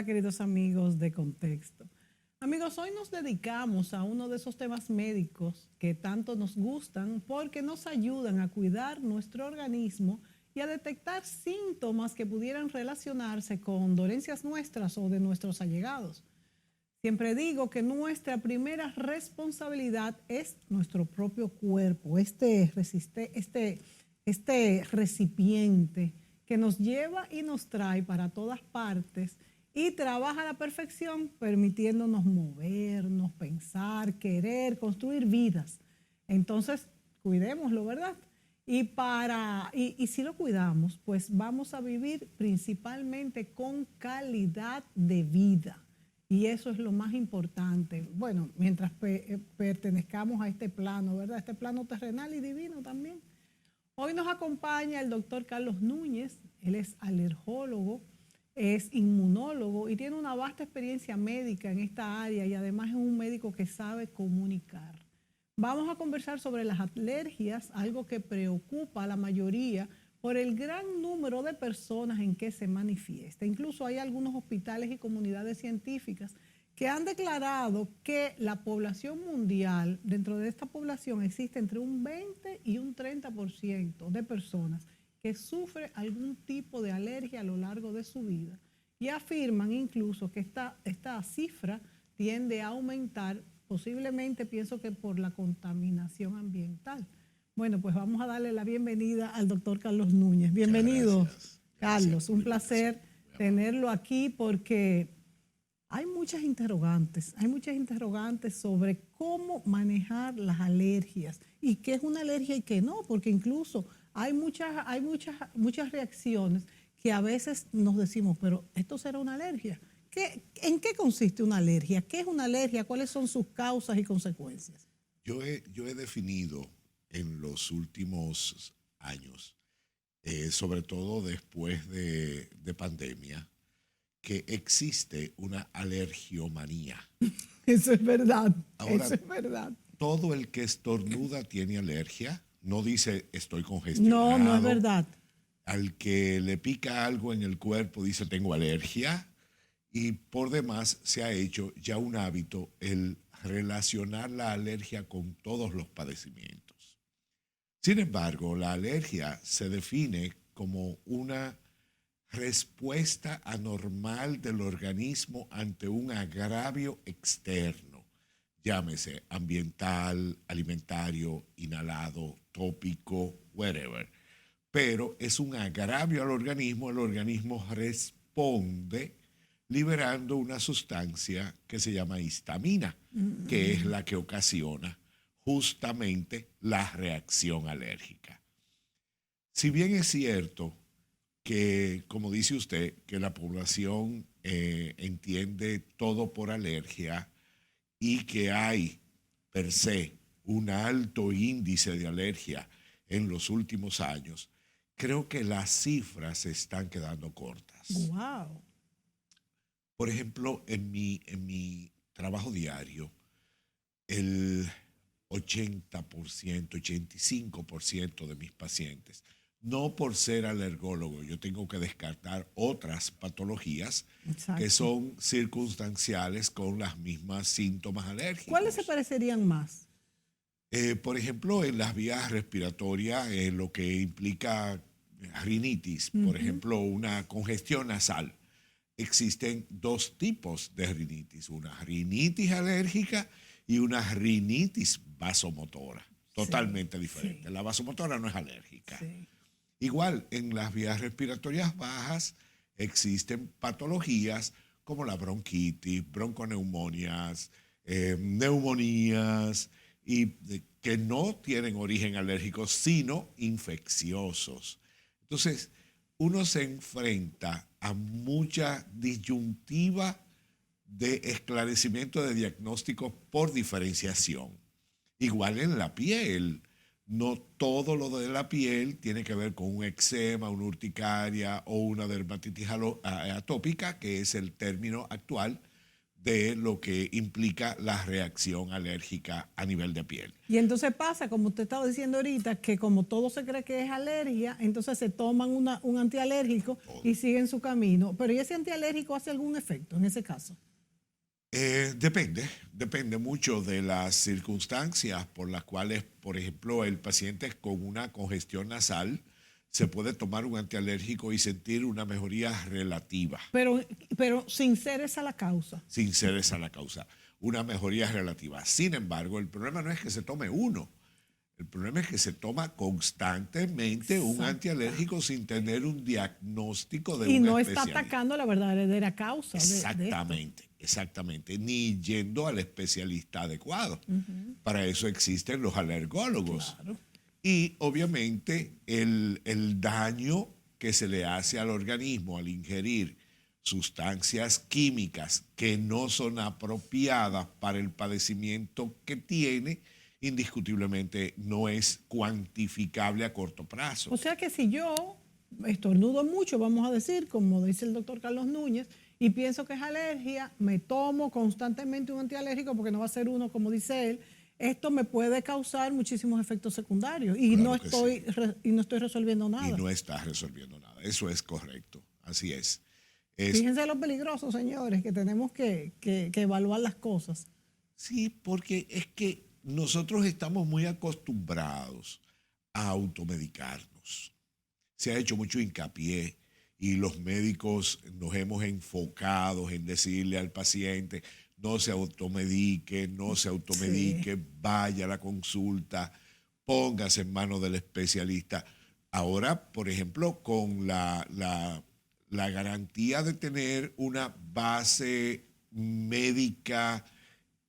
Hola, queridos amigos de Contexto. Amigos, hoy nos dedicamos a uno de esos temas médicos que tanto nos gustan porque nos ayudan a cuidar nuestro organismo y a detectar síntomas que pudieran relacionarse con dolencias nuestras o de nuestros allegados. Siempre digo que nuestra primera responsabilidad es nuestro propio cuerpo, este recipiente que nos lleva y nos trae para todas partes y trabaja a la perfección, permitiéndonos movernos, pensar, querer, construir vidas. Entonces, cuidémoslo, ¿verdad? Y si lo cuidamos, pues vamos a vivir principalmente con calidad de vida. Y eso es lo más importante. Bueno, mientras pertenezcamos a este plano, ¿verdad? Este plano terrenal y divino también. Hoy nos acompaña el doctor Carlos Núñez. Él es alergólogo, es inmunólogo y tiene una vasta experiencia médica en esta área y además es un médico que sabe comunicar. Vamos a conversar sobre las alergias, algo que preocupa a la mayoría por el gran número de personas en que se manifiesta. Incluso hay algunos hospitales y comunidades científicas que han declarado que la población mundial, dentro de esta población existe entre un 20 y un 30% de personas que sufren algún tipo de alergia a lo largo de su vida y afirman incluso que esta cifra tiende a aumentar, posiblemente pienso que por la contaminación ambiental. Bueno, pues vamos a darle la bienvenida al doctor Carlos Núñez. Bienvenido, Carlos. Un placer tenerlo aquí porque hay muchas interrogantes sobre cómo manejar las alergias y qué es una alergia y qué no, porque incluso hay muchas reacciones que a veces nos decimos, pero ¿esto será una alergia? ¿En qué consiste una alergia? ¿Qué es una alergia? ¿Cuáles son sus causas y consecuencias? Yo he definido en los últimos años, sobre todo después de pandemia, que existe una alergiomanía. Eso es verdad, Ahora, eso es verdad. todo el que estornuda tiene alergia, no dice estoy No, congestionado. no es verdad. Al que le pica algo en el cuerpo dice tengo alergia. Y por demás se ha hecho ya un hábito el relacionar la alergia con todos los padecimientos. Sin embargo, la alergia se define como una respuesta anormal del organismo ante un agravio externo, llámese ambiental, alimentario, inhalado, tópico, whatever. Pero es un agravio al organismo, el organismo responde liberando una sustancia que se llama histamina, que es la que ocasiona justamente la reacción alérgica. Si bien es cierto que, como dice usted, que la población entiende todo por alergia y que hay per se un alto índice de alergia en los últimos años, creo que las cifras se están quedando cortas. Wow. Por ejemplo, en mi trabajo diario, el 80%, 85% de mis pacientes, no por ser alergólogo, yo tengo que descartar otras patologías que son circunstanciales con las mismas síntomas alérgicos. ¿Cuáles se parecerían más? Por ejemplo, en las vías respiratorias, lo que implica rinitis, por ejemplo, una congestión nasal. Existen dos tipos de rinitis, una rinitis alérgica y una rinitis vasomotora, totalmente diferente. La vasomotora no es alérgica. Igual, en las vías respiratorias bajas existen patologías como la bronquitis, bronconeumonias, neumonías, y que no tienen origen alérgico, sino infecciosos. Entonces, uno se enfrenta a mucha disyuntiva de esclarecimiento de diagnósticos por diferenciación. Igual en la piel, no todo lo de la piel tiene que ver con un eczema, una urticaria o una dermatitis atópica, que es el término actual de lo que implica la reacción alérgica a nivel de piel. Y entonces pasa, como usted estaba diciendo ahorita, que como todo se cree que es alergia, entonces se toman un antialérgico y siguen su camino. Pero ¿y ese antialérgico hace algún efecto en ese caso? Depende mucho de las circunstancias por las cuales, por ejemplo, el paciente con una congestión nasal se puede tomar un antialérgico y sentir una mejoría relativa. Pero sin ser esa la causa. Sin ser esa la causa. Una mejoría relativa. Sin embargo, el problema no es que se tome uno. El problema es que se toma constantemente un antialérgico sin tener un diagnóstico de un Y no especialista. está atacando la verdadera causa. Exactamente. Ni yendo al especialista adecuado. Para eso existen los alergólogos. Claro. Y obviamente el daño que se le hace al organismo al ingerir sustancias químicas que no son apropiadas para el padecimiento que tiene, indiscutiblemente no es cuantificable a corto plazo. O sea que si yo estornudo mucho, vamos a decir, como dice el doctor Carlos Núñez, y pienso que es alergia, me tomo constantemente un antialérgico porque no va a ser uno, como dice él, esto me puede causar muchísimos efectos secundarios y, Claro no que estoy, sí. y no estoy resolviendo nada. Y no estás resolviendo nada. Eso es correcto. Así es. Fíjense lo peligroso, señores, que tenemos que evaluar las cosas. Sí, porque es que nosotros estamos muy acostumbrados a automedicarnos. Se ha hecho mucho hincapié y los médicos nos hemos enfocado en decirle al paciente, no se automedique, Sí. vaya a la consulta, póngase en manos del especialista. Ahora, por ejemplo, con la garantía de tener una base médica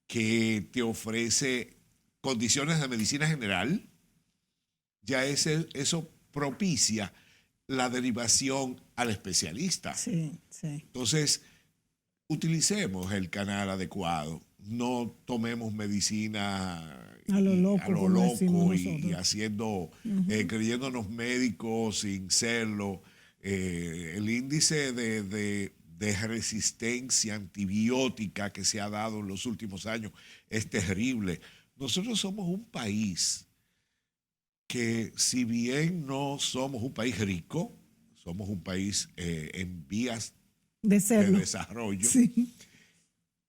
que te ofrece condiciones de medicina general, ya eso propicia la derivación al especialista. Sí. Entonces, utilicemos el canal adecuado, no tomemos medicina A lo loco, a lo como decimos loco y nosotros. haciendo, creyéndonos médicos sin serlo. El índice de resistencia antibiótica que se ha dado en los últimos años es terrible. Nosotros somos un país que, si bien no somos un país rico, somos un país en vías De de serlo. desarrollo, Sí.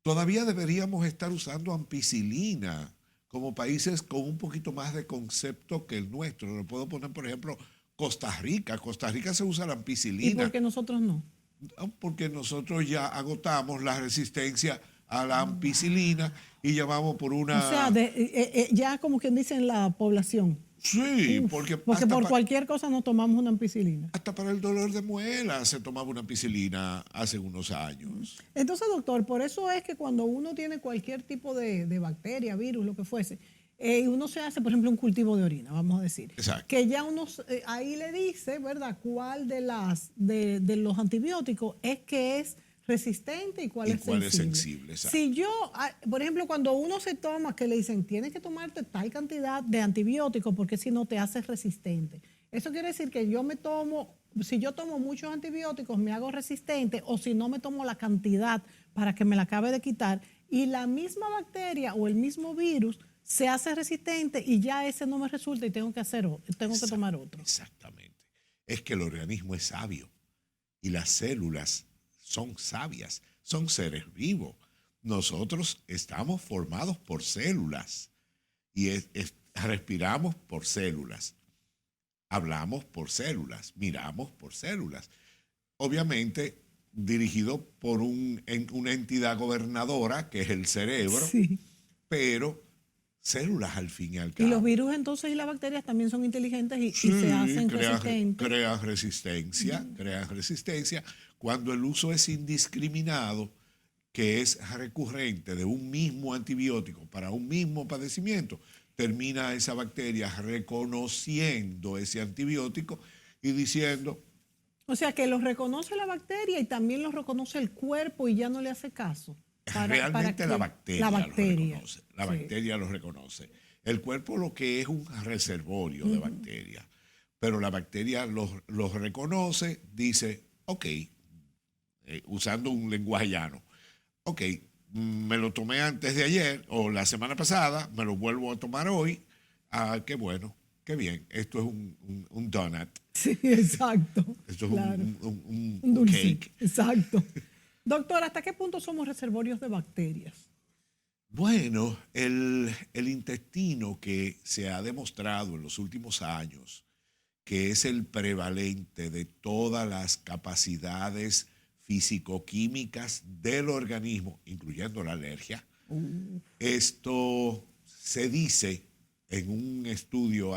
todavía deberíamos estar usando ampicilina como países con un poquito más de concepto que el nuestro. Le puedo poner, por ejemplo, Costa Rica. Costa Rica se usa la ¿Y ampicilina por qué nosotros no? porque nosotros ya agotamos la resistencia a la ampicilina y ya vamos por O sea, una... ya como quien dice en la población. Sí, Uf, porque porque por cualquier cosa nos tomamos una ampicilina. hasta para el dolor de muela se tomaba una ampicilina hace unos años. Entonces, doctor, por eso es que cuando uno tiene cualquier tipo de bacteria, virus, lo que fuese, uno se hace, por ejemplo, un cultivo de orina, vamos a decir. Exacto. Que ya uno ahí le dice, ¿verdad?, cuál de los antibióticos es que es resistente y cuál es sensible. Exacto. Si yo, por ejemplo, cuando uno se toma, que le dicen, tienes que tomarte tal cantidad de antibióticos porque si no te haces resistente. Eso quiere decir que si yo tomo muchos antibióticos, me hago resistente, o si no me tomo la cantidad para que me la acabe de quitar, y la misma bacteria o el mismo virus se hace resistente y ya ese no me resulta y tengo que tomar otro. Exactamente. Es que el organismo es sabio y las células son sabias, son seres vivos. Nosotros estamos formados por células y respiramos por células, hablamos por células, miramos por células. Obviamente dirigido por una entidad gobernadora que es el cerebro, Sí. pero células al fin y al cabo. Y los virus entonces y las bacterias también son inteligentes y Sí, se hacen resistentes. Crean resistencia. Cuando el uso es indiscriminado, que es recurrente de un mismo antibiótico para un mismo padecimiento, termina esa bacteria reconociendo ese antibiótico y diciendo... O sea que lo reconoce la bacteria y también lo reconoce el cuerpo y ya no le hace caso. Realmente la bacteria lo reconoce. La Sí. bacteria lo reconoce. El cuerpo lo que es un reservorio de bacterias, pero la bacteria los reconoce, dice, ok, usando un lenguaje llano, ok, me lo tomé antes de ayer o la semana pasada, me lo vuelvo a tomar hoy. Ah, qué bueno, qué bien. Esto es un donut. Sí, exacto. Esto es Claro. un Un dulce. cake. Exacto. Doctor, ¿hasta qué punto somos reservorios de bacterias? Bueno, el intestino, que se ha demostrado en los últimos años que es el prevalente de todas las capacidades físico-químicas del organismo, incluyendo la alergia. Esto se dice en un estudio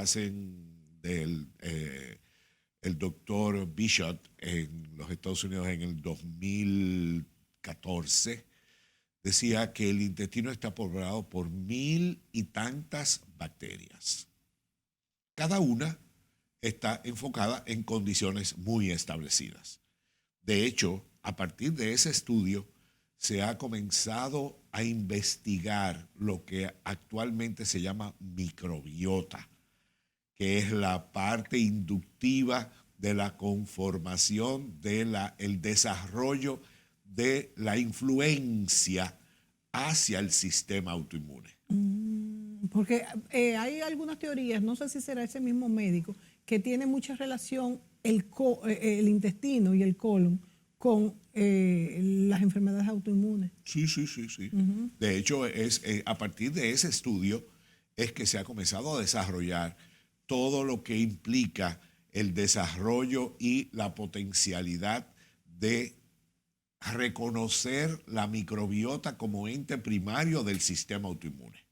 del el doctor Bishop en los Estados Unidos en el 2014, decía que el intestino está poblado por 1000 y tantas bacterias. Cada una está enfocada en condiciones muy establecidas. De hecho, a partir de ese estudio, se ha comenzado a investigar lo que actualmente se llama microbiota, que es la parte inductiva de la conformación, el desarrollo de la influencia hacia el sistema autoinmune. Porque hay algunas teorías, no sé si será ese mismo médico, que tiene mucha relación el intestino y el colon con las enfermedades autoinmunes. Sí. De hecho, a partir de ese estudio es que se ha comenzado a desarrollar todo lo que implica el desarrollo y la potencialidad de reconocer la microbiota como ente primario del sistema autoinmune.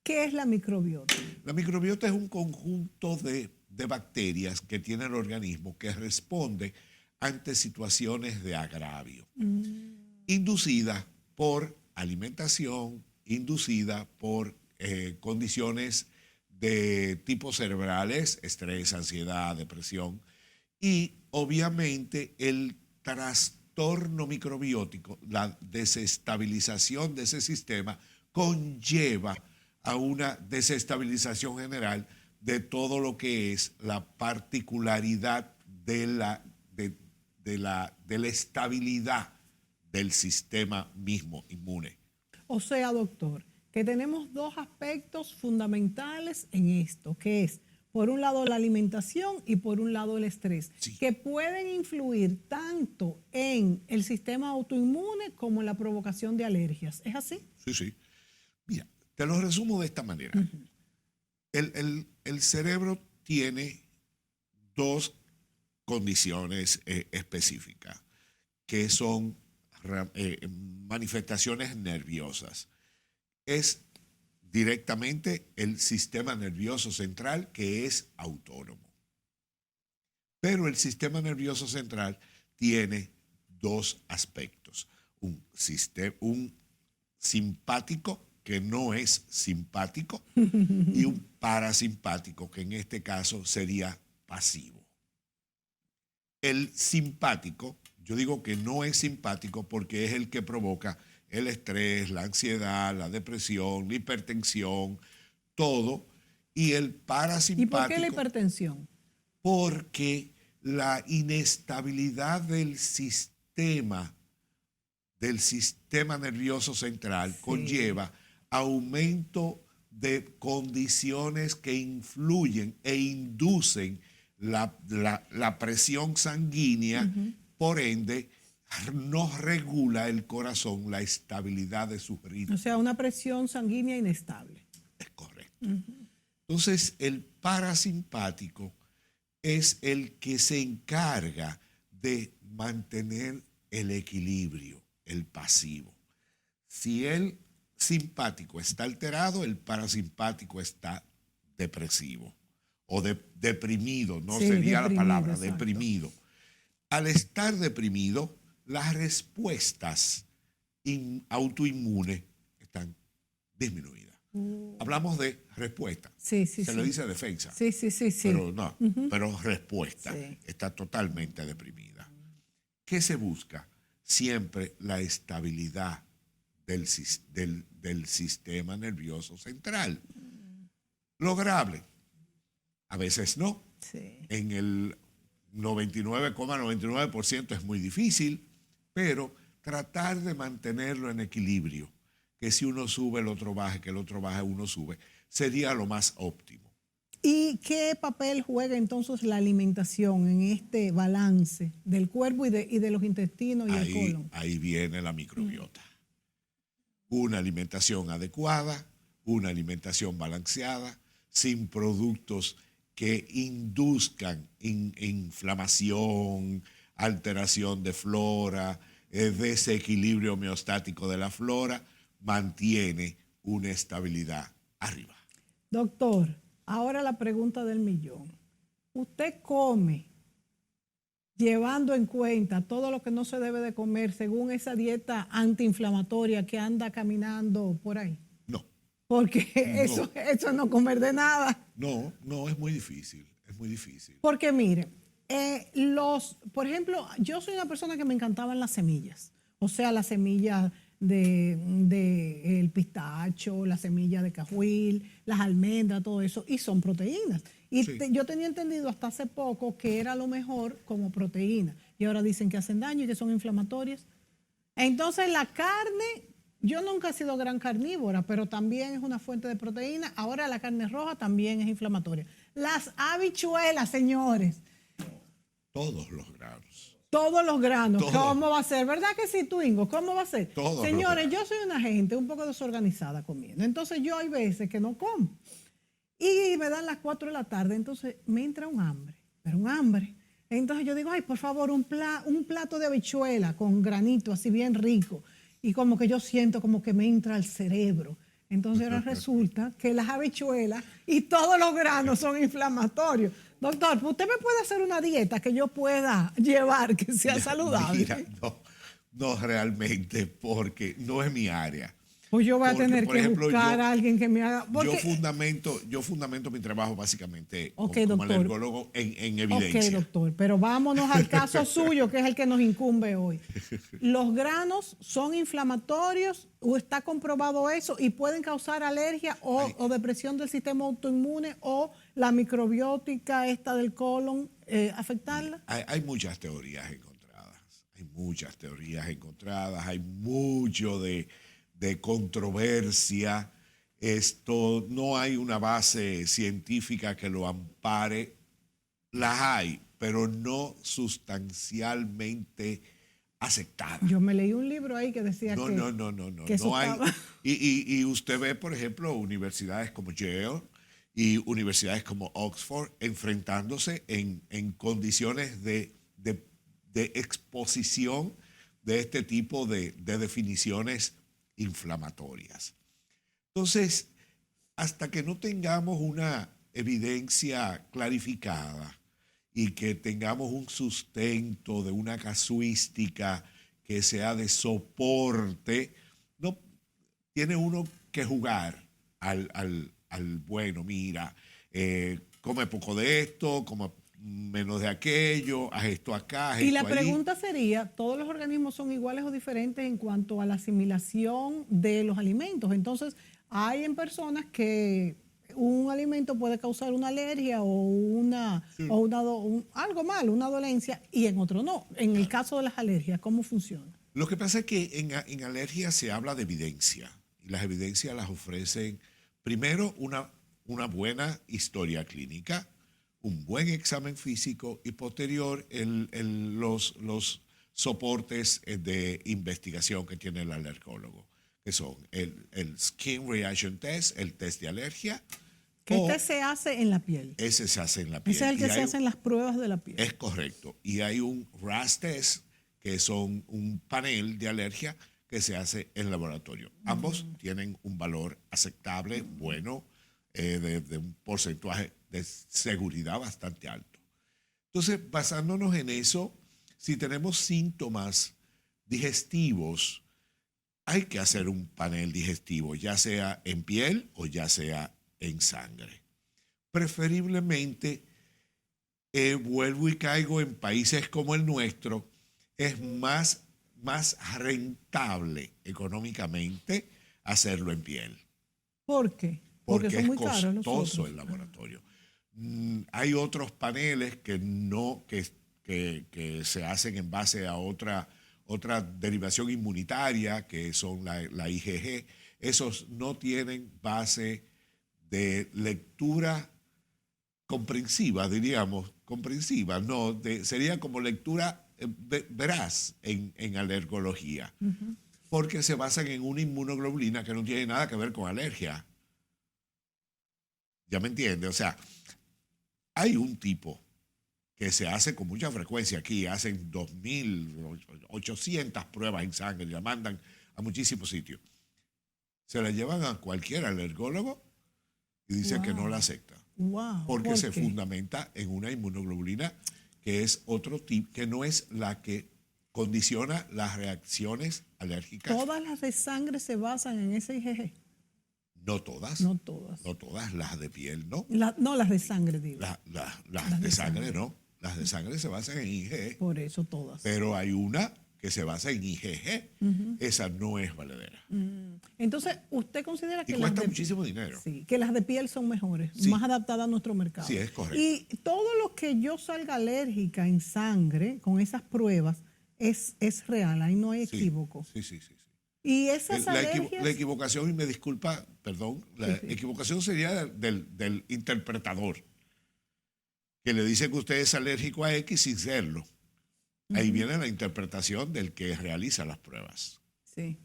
¿Qué es la microbiota? La microbiota es un conjunto de bacterias que tiene el organismo que responde ante situaciones de agravio, inducida por alimentación, inducida por condiciones de tipo cerebrales, estrés, ansiedad, depresión, y obviamente el trastorno microbiótico, la desestabilización de ese sistema conlleva a una desestabilización general de todo lo que es la particularidad de la estabilidad del sistema mismo inmune. O sea, doctor, que tenemos dos aspectos fundamentales en esto, que es, por un lado, la alimentación y por un lado, el estrés, Sí. que pueden influir tanto en el sistema autoinmune como en la provocación de alergias. ¿Es así? Sí. Mira, te lo resumo de esta manera. El cerebro tiene dos condiciones específicas, que son manifestaciones nerviosas. Es directamente el sistema nervioso central, que es autónomo. Pero el sistema nervioso central tiene dos aspectos. Un simpático, que no es simpático, y un parasimpático, que en este caso sería pasivo. El simpático, yo digo que no es simpático porque es el que provoca el estrés, la ansiedad, la depresión, la hipertensión, todo. Y el parasimpático... ¿Y por qué la hipertensión? Porque la inestabilidad del sistema nervioso central conlleva aumento de condiciones que influyen e inducen la presión sanguínea, por ende, no regula el corazón la estabilidad de sus ritmos. O sea, una presión sanguínea inestable. Es correcto. Entonces, el parasimpático es el que se encarga de mantener el equilibrio, el pasivo. Si el simpático está alterado, el parasimpático está depresivo o deprimido, no sería la palabra, exacto. deprimido. Al estar deprimido, las respuestas autoinmunes están disminuidas. Hablamos de respuesta. Sí. Se le dice defensa. Sí. Pero no, pero respuesta está totalmente deprimida. ¿Qué se busca? Siempre la estabilidad del sistema nervioso central. Lograble. A veces no. Sí. En el 99,99% es muy difícil, pero tratar de mantenerlo en equilibrio que si uno sube, el otro baja, que el otro baja, uno sube, sería lo más óptimo. ¿Y qué papel juega entonces la alimentación en este balance del cuerpo y de los intestinos y el colon? Ahí viene la microbiota. Una alimentación adecuada, una alimentación balanceada, sin productos que induzcan inflamación, alteración de flora, desequilibrio homeostático de la flora, mantiene una estabilidad arriba. Doctor, ahora la pregunta del millón. ¿Usted come llevando en cuenta todo lo que no se debe de comer según esa dieta antiinflamatoria que anda caminando por ahí? No. Porque No. eso no comer de nada. No, es muy difícil, es muy difícil. Porque mire, por ejemplo, yo soy una persona que me encantaban las semillas. O sea, las semillas de el pistacho, la semilla de cajuil, las almendras, todo eso, y son proteínas. Y Sí. yo tenía entendido hasta hace poco que era lo mejor como proteína. Y ahora dicen que hacen daño y que son inflamatorias. Entonces, la carne, yo nunca he sido gran carnívora, pero también es una fuente de proteína. Ahora la carne roja también es inflamatoria. Las habichuelas, señores. Todos los granos. Todos los granos, Todo. ¿cómo va a ser? ¿Verdad que sí, Twingo? ¿Cómo va a ser? Todos Señores, los yo soy una gente un poco desorganizada comiendo. Entonces yo hay veces que no como. Y me dan las 4 de la tarde, entonces me entra un hambre, pero un hambre. Entonces yo digo, ay, por favor, un plato de habichuela con granito así bien rico. Y como que yo siento como que me entra al cerebro. Entonces ahora resulta que las habichuelas y todos los granos son inflamatorios. Doctor, ¿usted me puede hacer una dieta que yo pueda llevar que sea saludable? Mira, no realmente, porque no es mi área. Pues yo voy a Porque, tener por que ejemplo, buscar a alguien que me haga... Yo fundamento mi trabajo básicamente Ok, como doctor. alergólogo en evidencia. Ok, doctor, pero vámonos al caso suyo, que es el que nos incumbe hoy. ¿Los granos son inflamatorios o está comprobado eso y pueden causar alergia o depresión del sistema autoinmune o la microbiótica esta del colon afectarla? Hay muchas teorías encontradas, hay mucho de controversia. Esto no hay una base científica que lo ampare. Las hay, pero no sustancialmente aceptadas. Yo me leí un libro ahí que decía No, que... no que eso hay. estaba- Y usted ve, por ejemplo, universidades como Yale y universidades como Oxford enfrentándose en condiciones de exposición de este tipo de definiciones inflamatorias. Entonces, hasta que no tengamos una evidencia clarificada y que tengamos un sustento de una casuística que sea de soporte, no tiene uno que jugar al bueno, mira, come poco de esto, come menos de aquello, haz esto acá, haz Y esto la allí. pregunta sería, ¿todos los organismos son iguales o diferentes en cuanto a la asimilación de los alimentos? Entonces, hay en personas que un alimento puede causar una alergia algo malo, una dolencia, y en otro no. En el caso de las alergias, ¿cómo funciona? Lo que pasa es que en alergia se habla de evidencia y las evidencias las ofrecen primero una buena historia clínica, un buen examen físico y posterior los soportes de investigación que tiene el alergólogo, que son el Skin Reaction Test, el test de alergia. Que este se hace en la piel. Ese se hace en la piel. Ese es el que se hace en las pruebas de la piel. Es correcto. Y hay un RAS test, que son un panel de alergia que se hace en laboratorio. Ambos tienen un valor aceptable, bueno, de un porcentaje de seguridad bastante alto. Entonces, basándonos en eso, si tenemos síntomas digestivos, hay que hacer un panel digestivo, ya sea en piel o ya sea en sangre. Preferiblemente, vuelvo y caigo en países como el nuestro, es más rentable económicamente hacerlo en piel. ¿Por qué? Porque son es muy caros los costoso otros. el laboratorio. Hay otros paneles que se hacen en base a otra derivación inmunitaria, que son la IgG. esos no tienen base de lectura comprensiva, diríamos, comprensiva, no, sería como lectura veraz en alergología, porque se basan en una inmunoglobulina que no tiene nada que ver con alergia. ¿Ya me entiende? O sea, hay un tipo que se hace con mucha frecuencia aquí, hacen 2.800 pruebas en sangre, la mandan a muchísimos sitios. Se la llevan a cualquier alergólogo y dicen que no la acepta. Porque se fundamenta en una inmunoglobulina que es otro tipo, que no es la que condiciona las reacciones alérgicas. ¿Todas las de sangre se basan en ese IgG? No todas. No todas. No todas, las de piel no. No, las de sangre, digo. Las de sangre no. Las de sangre se basan en IgG. Por eso todas. Pero hay una que se basa en IgG. Esa no es valedera. Entonces, ¿usted considera que cuesta muchísimo dinero? Sí, que las de piel son mejores, sí, más adaptadas a nuestro mercado? Sí, es correcto. Y todo lo que yo salga alérgica en sangre con esas pruebas es real, ahí no hay equívoco. Sí. Y esas alergias... La equivocación, y me disculpa, perdón, la equivocación sería del interpretador, que le dice que usted es alérgico a X sin serlo. Ahí viene la interpretación del que realiza las pruebas. Sí.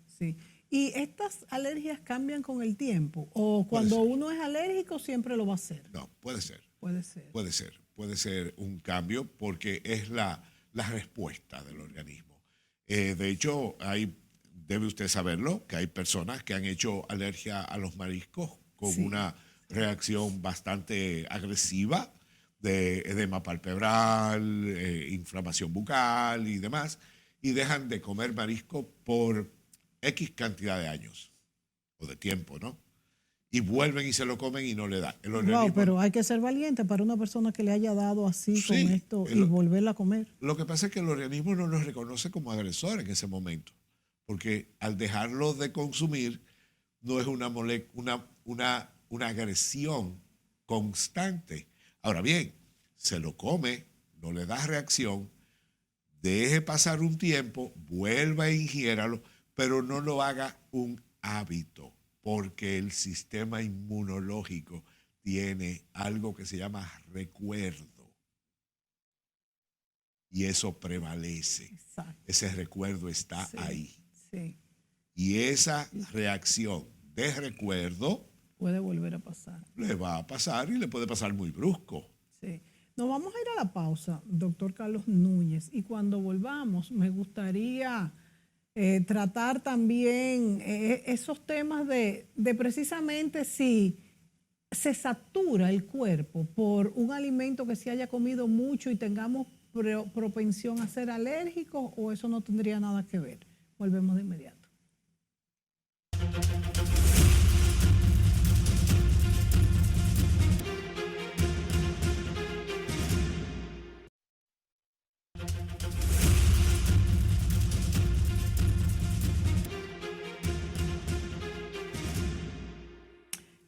¿Y estas alergias cambian con el tiempo? ¿O cuando uno es alérgico siempre lo va a hacer? No, puede ser. Puede ser un cambio porque es la respuesta del organismo. De hecho, debe usted saberlo, que hay personas que han hecho alergia a los mariscos con una reacción bastante agresiva, de edema palpebral, inflamación bucal y demás, y dejan de comer marisco por X cantidad de años o de tiempo, ¿no? Y vuelven y se lo comen y no le da. Pero hay que ser valiente para una persona que le haya dado así con esto y volverla a comer. Lo que pasa es que el organismo no los reconoce como agresor en ese momento, porque al dejarlo de consumir no es una agresión constante. Ahora bien, se lo come, no le da reacción, deje pasar un tiempo, vuelva e ingiéralo, pero no lo haga un hábito, porque el sistema inmunológico tiene algo que se llama recuerdo. Y eso prevalece. Exacto. Ese recuerdo está ahí. Sí. Y esa reacción de recuerdo puede volver a pasar. Le va a pasar y le puede pasar muy brusco. Sí. Nos vamos a ir a la pausa, doctor Carlos Núñez, y cuando volvamos me gustaría tratar también esos temas de precisamente si se satura el cuerpo por un alimento que se haya comido mucho y tengamos propensión a ser alérgicos, o eso no tendría nada que ver. Volvemos de inmediato.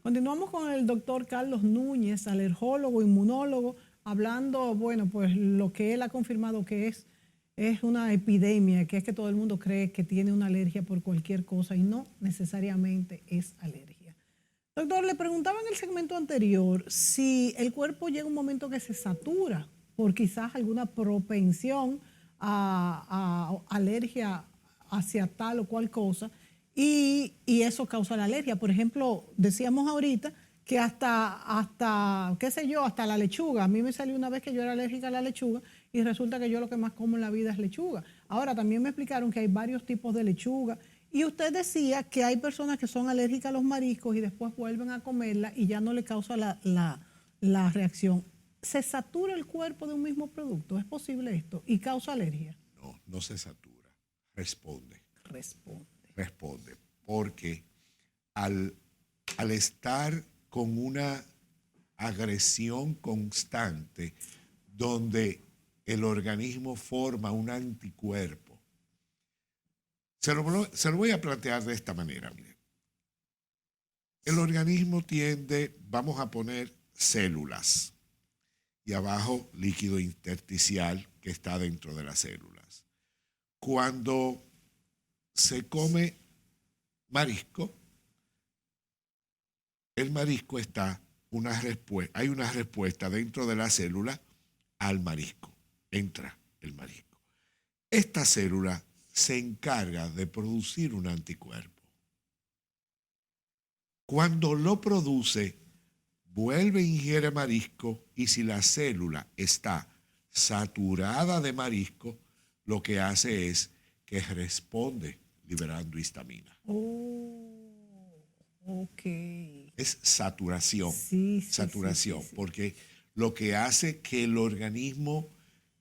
Continuamos con el doctor Carlos Núñez, alergólogo, inmunólogo, hablando, bueno, pues lo que él ha confirmado que es una epidemia, que es que todo el mundo cree que tiene una alergia por cualquier cosa y no necesariamente es alergia. Doctor, le preguntaba en el segmento anterior si el cuerpo llega un momento que se satura por quizás alguna propensión a alergia hacia tal o cual cosa, y eso causa la alergia. Por ejemplo, decíamos ahorita que hasta, qué sé yo, hasta la lechuga. A mí me salió una vez que yo era alérgica a la lechuga y resulta que yo lo que más como en la vida es lechuga. Ahora, también me explicaron que hay varios tipos de lechuga. Y usted decía que hay personas que son alérgicas a los mariscos y después vuelven a comerla y ya no le causa la reacción. ¿Se satura el cuerpo de un mismo producto? ¿Es posible esto? ¿Y causa alergia? No se satura. Responde. Responde. Porque al estar con una agresión constante donde el organismo forma un anticuerpo, se lo voy a plantear de esta manera. Mire. El organismo tiende, vamos a poner células y abajo líquido intersticial que está dentro de las células. Cuando se come marisco, el marisco hay una respuesta dentro de la célula al marisco. Entra el marisco. Esta célula se encarga de producir un anticuerpo. Cuando lo produce, vuelve a ingerir marisco y si la célula está saturada de marisco, lo que hace es que responde liberando histamina. Oh, ok. Es saturación. Sí, sí, Saturación, sí, sí, sí. porque lo que hace que el organismo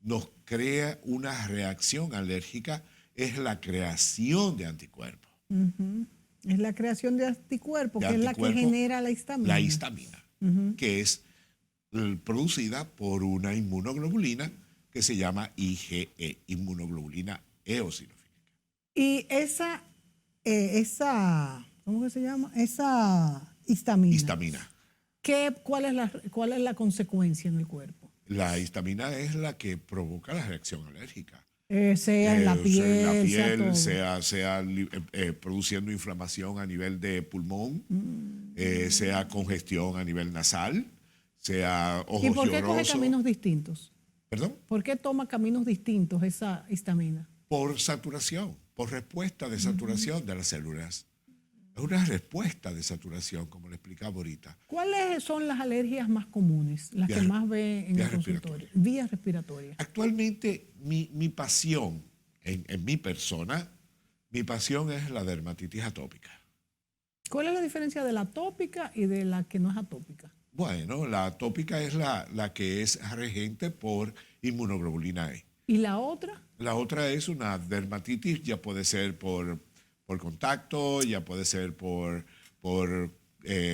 nos crea una reacción alérgica es la creación de anticuerpos. Ujú. Es la creación de anticuerpos, De que es la que anticuerpos, genera la histamina. la histamina, que es producida por una inmunoglobulina que se llama IgE, inmunoglobulina eosinofílica. Y ¿cómo que se llama? Esa histamina. Histamina. ¿Cuál es la consecuencia en el cuerpo? La histamina es la que provoca la reacción alérgica. Sea en la piel, sea todo. sea produciendo inflamación a nivel de pulmón, sea congestión a nivel nasal, sea ojos ¿Y por qué coge llorosos. caminos distintos? ¿Perdón? ¿Por qué toma caminos distintos esa histamina? Por saturación, por respuesta de saturación de las células. Es una respuesta de saturación, como le explicaba ahorita. ¿Cuáles son las alergias más comunes, las que más ve en el consultorio? Vías respiratorias. Actualmente, mi pasión, en mi persona, mi pasión es la dermatitis atópica. ¿Cuál es la diferencia de la atópica y de la que no es atópica? Bueno, la atópica es la que es regente por inmunoglobulina E. ¿Y la otra? La otra es una dermatitis, ya puede ser por contacto, ya puede ser por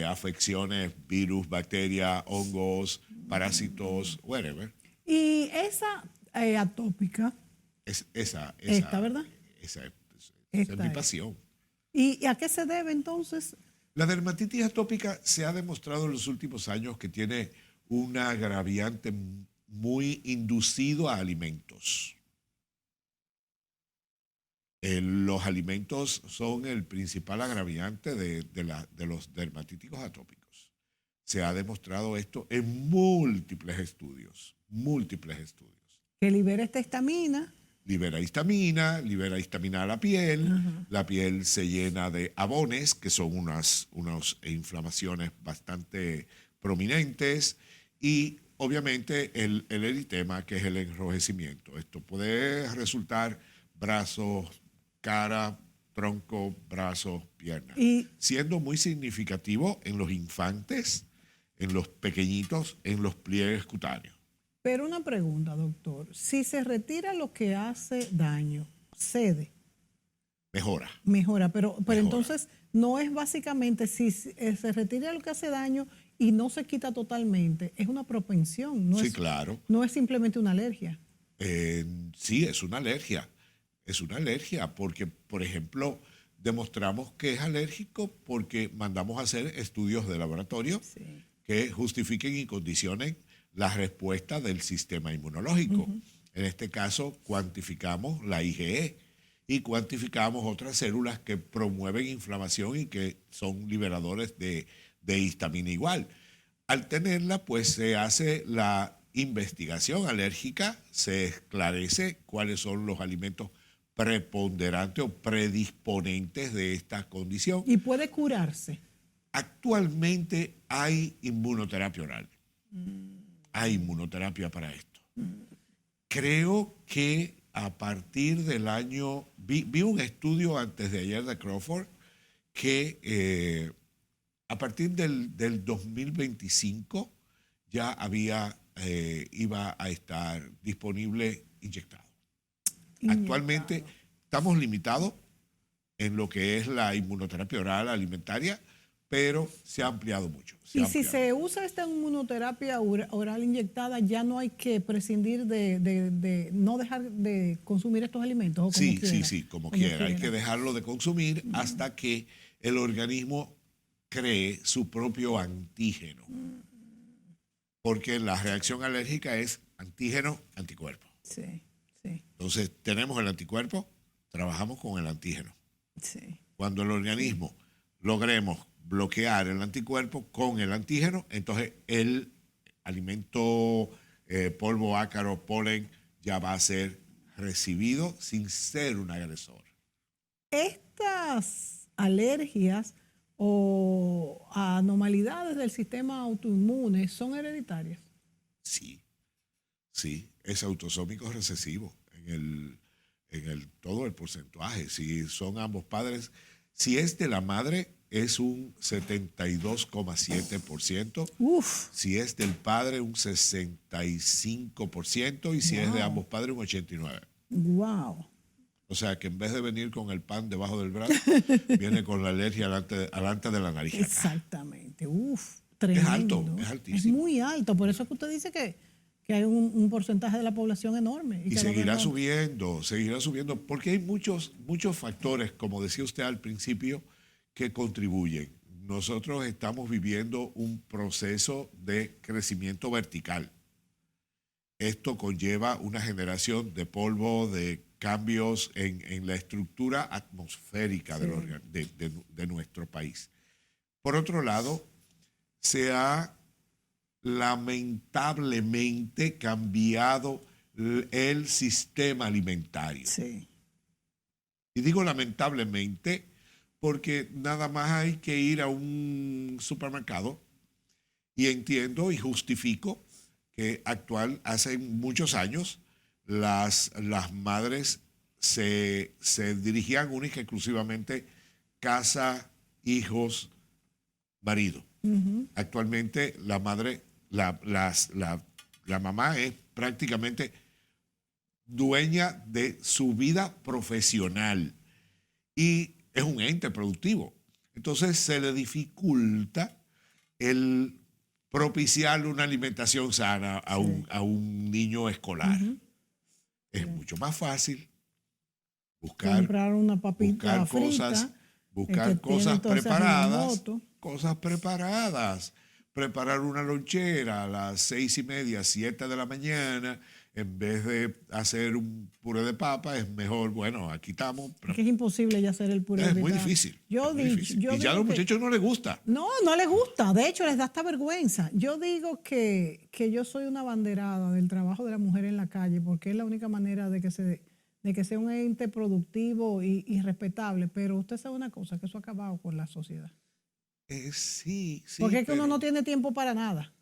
afecciones, virus, bacterias, hongos, parásitos, whatever. Y esa atópica, Esta, ¿verdad? Esa es Esta mi es. pasión. ¿Y a qué se debe entonces? La dermatitis atópica se ha demostrado en los últimos años que tiene un agraviante muy inducido a alimentos. Los alimentos son el principal agraviante de los dermatíticos atópicos. Se ha demostrado esto en múltiples estudios. Que libera esta histamina. Libera histamina a la piel se llena de abones, que son unas inflamaciones bastante prominentes, y obviamente el eritema, que es el enrojecimiento. Esto puede resultar brazos, cara, tronco, brazos, piernas. Y Siendo muy significativo en los infantes, en los pequeñitos, en los pliegues cutáneos. pero una pregunta, doctor. Si se retira lo que hace daño, cede, Mejora. pero entonces no es básicamente si se retira lo que hace daño y no se quita totalmente, es una propensión, Sí, claro. no es simplemente una alergia. Sí, es una alergia. Es una alergia porque, por ejemplo, demostramos que es alérgico porque mandamos a hacer estudios de laboratorio Sí. que justifiquen y condicionen la respuesta del sistema inmunológico. En este caso, cuantificamos la IgE y cuantificamos otras células que promueven inflamación y que son liberadores de histamina igual. Al tenerla, pues se hace la investigación alérgica, se esclarece cuáles son los alimentos preponderantes o predisponentes de esta condición. Y puede curarse. Actualmente hay inmunoterapia oral. Hay inmunoterapia para esto. Creo que a partir del año... Vi un estudio antes de ayer de Crawford que a partir del 2025 ya iba a estar disponible inyectado. Actualmente estamos limitados en lo que es la inmunoterapia oral alimentaria, pero se ha ampliado mucho. Y si se usa esta inmunoterapia oral inyectada, ya no hay que prescindir de no dejar de consumir estos alimentos. ¿O sí, como quiera. Hay que dejarlo de consumir hasta que el organismo cree su propio antígeno. Porque la reacción alérgica es antígeno-anticuerpo. Sí, sí. Entonces, tenemos el anticuerpo, trabajamos con el antígeno. Sí. Cuando el organismo logremos bloquear el anticuerpo con el antígeno, entonces el alimento, polvo, ácaro, polen, ya va a ser recibido sin ser un agresor. Estas alergias o anormalidades del sistema autoinmune son hereditarias. Sí, sí, es autosómico recesivo en todo el porcentaje. Si son ambos padres, si es de la madre, es un 72,7%. Uf. Si es del padre, un 65%. Y si es de ambos padres, un 89%. Wow. O sea que en vez de venir con el pan debajo del brazo, viene con la alergia alante de la nariz. Exactamente. Uf, tremendo. Es alto, es altísimo. Es muy alto. Por eso es que usted dice que hay un porcentaje de la población enorme. Y seguirá subiendo, porque hay muchos factores, como decía usted al principio, que contribuyen. Nosotros estamos viviendo un proceso de crecimiento vertical. Esto conlleva una generación de polvo, de cambios en la estructura atmosférica de nuestro país. Por otro lado, se ha lamentablemente cambiado el sistema alimentario. Sí. Y digo lamentablemente porque nada más hay que ir a un supermercado y entiendo y justifico que hace muchos años las madres se dirigían única y exclusivamente casa, hijos, marido. Actualmente la madre, la mamá es prácticamente dueña de su vida profesional y es un ente productivo. Entonces se le dificulta el propiciarle una alimentación sana a un niño escolar. Es mucho más fácil comprar una papita buscar cosas preparadas, preparar una lonchera a las 6:30, 7 de la mañana, en vez de hacer un puré de papa, es mejor, bueno, aquí estamos. Es que es imposible ya hacer el puré de papa. Es muy difícil. Y ya a los muchachos no les gusta. No les gusta. De hecho, les da hasta vergüenza. Yo digo que yo soy una abanderada del trabajo de la mujer en la calle, porque es la única manera de que sea un ente productivo y respetable. Pero usted sabe una cosa, que eso ha acabado con la sociedad. Sí. Porque es que uno no tiene tiempo para nada.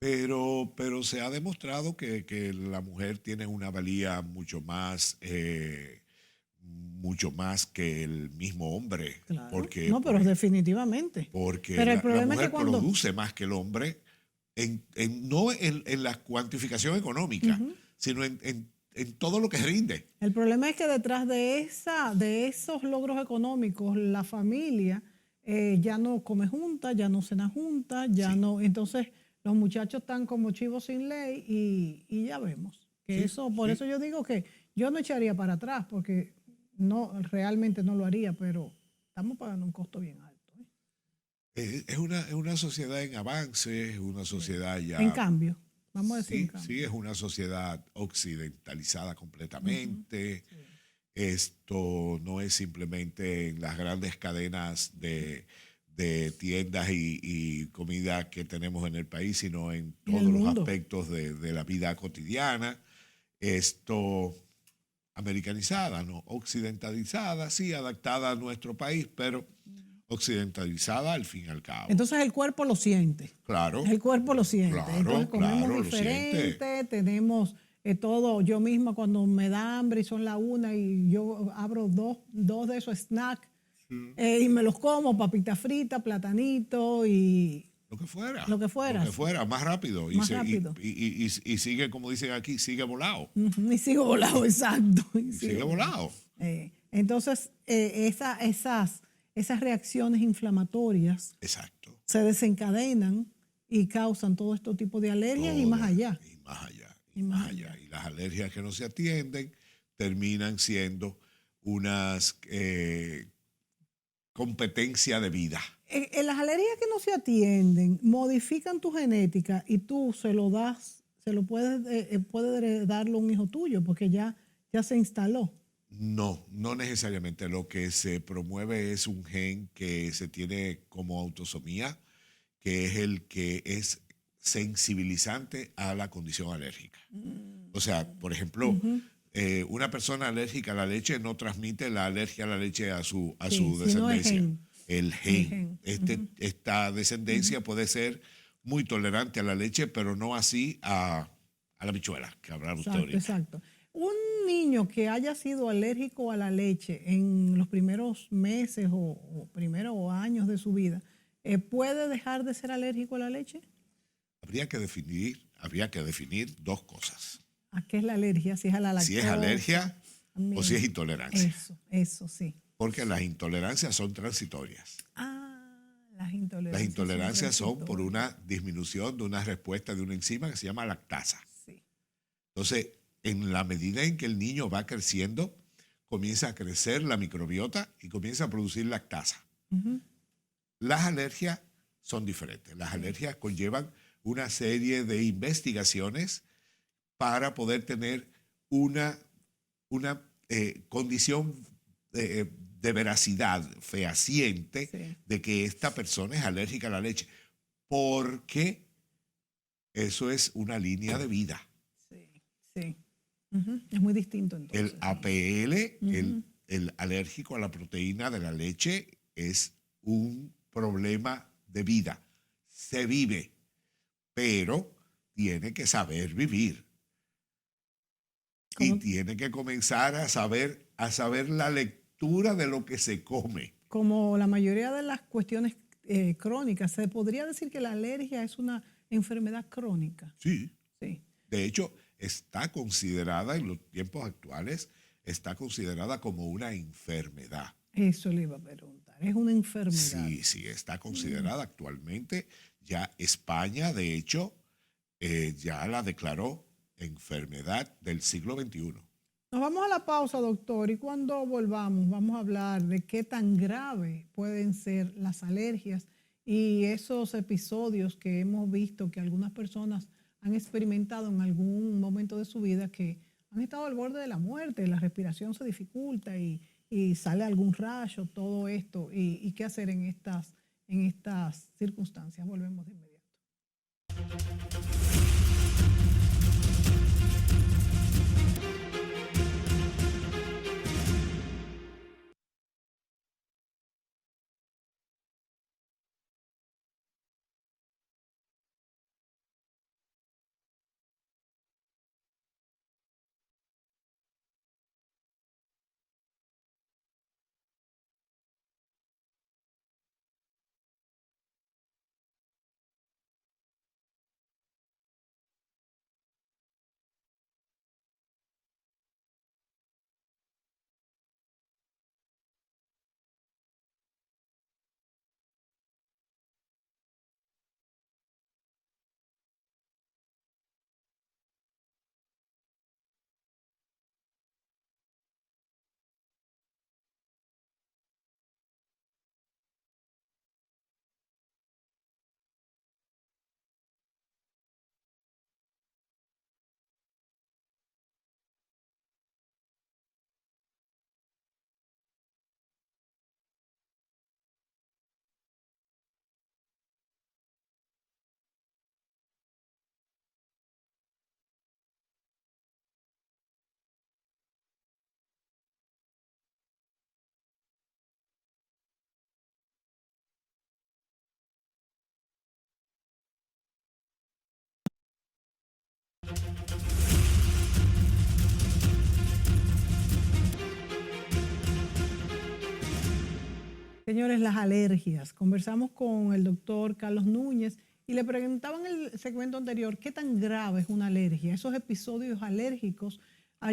Pero se ha demostrado que la mujer tiene una valía mucho más que el mismo hombre. Claro. Pero definitivamente. Porque pero la mujer produce más que el hombre, no en la cuantificación económica, sino en todo lo que rinde. El problema es que detrás de esos logros económicos, la familia ya no come junta, ya no cena junta, no. Entonces, los muchachos están como chivos sin ley y ya vemos. Por eso yo digo que yo no echaría para atrás, porque realmente no lo haría, pero estamos pagando un costo bien alto. Es una sociedad en avance, es una sociedad ya... En cambio, vamos a decir en cambio. Sí, es una sociedad occidentalizada completamente. Esto no es simplemente en las grandes cadenas de tiendas y comida que tenemos en el país, sino en todos los aspectos de la vida cotidiana. Esto americanizada, ¿no? Occidentalizada, sí, adaptada a nuestro país, pero occidentalizada al fin y al cabo. Entonces el cuerpo lo siente. Claro. El cuerpo lo siente. Claro, entonces comemos lo diferente, siente. Tenemos todo. Yo misma cuando me da hambre y son las 1 y yo abro dos de esos snacks y me los como, papita frita, platanito y... Lo que fuera. Más rápido. Y sigue, como dicen aquí, sigue volado. Y sigo volado, exacto. Sigue volado. Entonces, esas reacciones inflamatorias se desencadenan y causan todo este tipo de alergias y más allá. Y las alergias que no se atienden terminan siendo unas competencia de vida. Las alergias que no se atienden modifican tu genética y tú puedes darlo a un hijo tuyo porque ya se instaló. No, no necesariamente. Lo que se promueve es un gen que se tiene como autosomía, que es el que es sensibilizante a la condición alérgica. O sea, por ejemplo, Ujú. una persona alérgica a la leche no transmite la alergia a la leche a Sí, su si no es descendencia. gen. El El gen. gen. Ujú, Esta descendencia puede ser muy tolerante a la leche, pero no así a la bichuela, que hablará usted exacto, ahorita. exacto. Un niño que haya sido alérgico a la leche en los primeros meses o primeros años de su vida, ¿puede dejar de ser alérgico a la leche? Habría que definir dos cosas. ¿A qué es la alergia? Si es a la Si es lactosa, alergia o si es también. intolerancia. Eso sí. Porque las intolerancias son transitorias. Las Las intolerancias son intolerancias son por transitorias. una disminución de una respuesta de una enzima que se llama lactasa. Sí. Entonces, en la medida en que el niño va creciendo, comienza a crecer la microbiota y comienza a producir lactasa. Ujú, Las alergias son diferentes. Las sí. alergias conllevan una serie de investigaciones para poder tener una, una condición de veracidad fehaciente Sí, de que esta persona es alérgica a la leche, porque eso es una línea de vida. sí, sí. Ujú, es muy distinto El entonces. Sí. APL, Ujú. el alérgico a la proteína de la leche, es un problema de vida. Se vive, pero tiene que saber vivir y Como, tiene que comenzar a saber la lectura de lo que se come. como la mayoría de las cuestiones crónicas, se podría decir que la alergia es una enfermedad crónica. Sí. Sí, De hecho, está considerada en los tiempos actuales, está considerada como una enfermedad. eso le iba a preguntar. Es una enfermedad. Sí, sí, está considerada actualmente. Ya España, de hecho, ya la declaró enfermedad del siglo XXI. Nos vamos a la pausa, doctor, y cuando volvamos vamos a hablar de qué tan grave pueden ser las alergias y esos episodios que hemos visto que algunas personas han experimentado en algún momento de su vida que han estado al borde de la muerte, la respiración se dificulta y sale algún rayo, todo esto, y qué hacer en estas circunstancias. Volvemos de inmediato. Señores, las alergias. Conversamos con el doctor Carlos Núñez y le preguntaban en el segmento anterior qué tan grave es una alergia, esos episodios alérgicos.